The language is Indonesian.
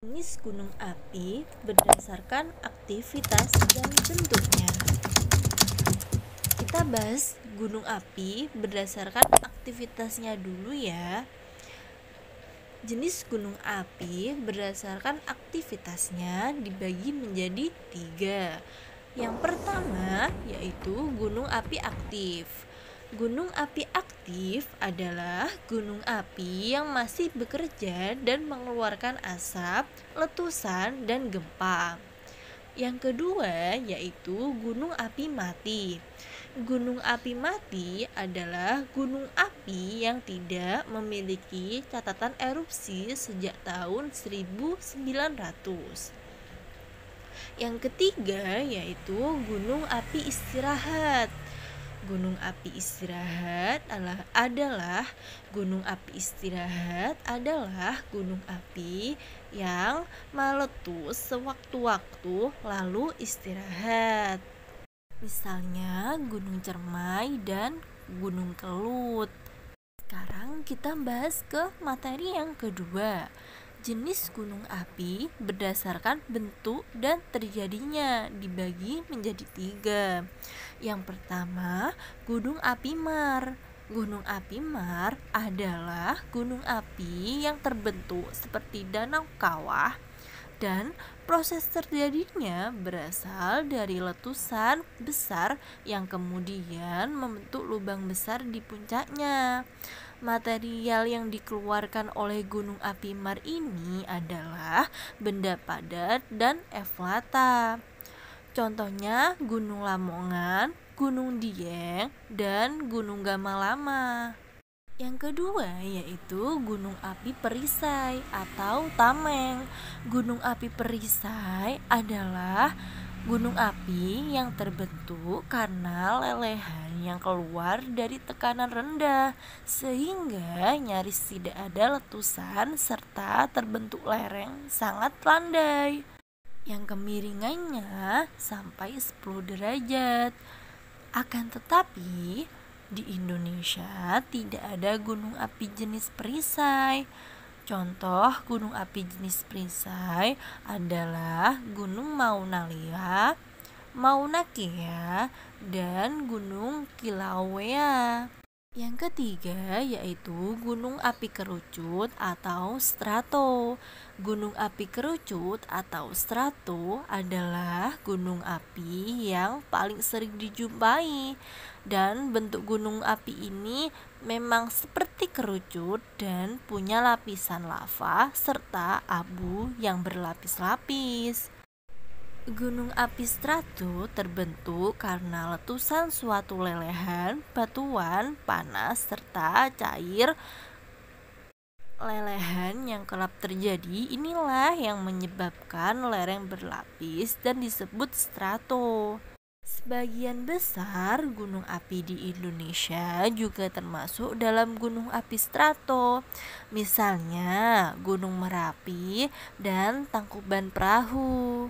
Jenis gunung api berdasarkan aktivitas dan bentuknya. Kita bahas gunung api berdasarkan aktivitasnya dulu ya. Jenis gunung api berdasarkan aktivitasnya dibagi menjadi 3. Yang pertama yaitu gunung api aktif. Gunung api aktif adalah gunung api yang masih bekerja dan mengeluarkan asap, letusan, dan gempa. Yang kedua yaitu gunung api mati. Gunung api mati adalah gunung api yang tidak memiliki catatan erupsi sejak tahun 1900. Yang ketiga yaitu gunung api istirahat. Gunung api istirahat adalah gunung api istirahat adalah gunung api yang meletus sewaktu-waktu lalu istirahat. Misalnya Gunung Cermai dan Gunung Kelut. Sekarang kita bahas ke materi yang kedua. Jenis gunung api berdasarkan bentuk dan terjadinya dibagi menjadi 3. Yang pertama, gunung api mar. Gunung api mar adalah gunung api yang terbentuk seperti danau kawah dan proses terjadinya berasal dari letusan besar yang kemudian membentuk lubang besar di puncaknya. Material yang dikeluarkan oleh gunung api mar ini adalah benda padat dan eflata. Contohnya Gunung Lamongan, Gunung Dieng, dan Gunung Gamalama. Yang kedua yaitu gunung api perisai atau tameng. Gunung api perisai adalah gunung api yang terbentuk karena lelehan yang keluar dari tekanan rendah sehingga nyaris tidak ada letusan serta terbentuk lereng sangat landai yang kemiringannya sampai 10 derajat. Akan tetapi di Indonesia tidak ada gunung api jenis perisai. Contoh gunung api jenis perisai adalah Gunung Mauna Kea, Mauna Kea, dan Gunung Kilauea. Yang ketiga yaitu gunung api kerucut atau strato. Gunung api kerucut atau strato adalah gunung api yang paling sering dijumpai dan bentuk gunung api ini memang seperti kerucut dan punya lapisan lava serta abu yang berlapis-lapis. Gunung api strato terbentuk karena letusan suatu lelehan, batuan, panas, serta cair. Lelehan yang kerap terjadi inilah yang menyebabkan lereng berlapis dan disebut strato. Sebagian besar gunung api di Indonesia juga termasuk dalam gunung api strato. Misalnya Gunung Merapi dan Tangkuban Perahu.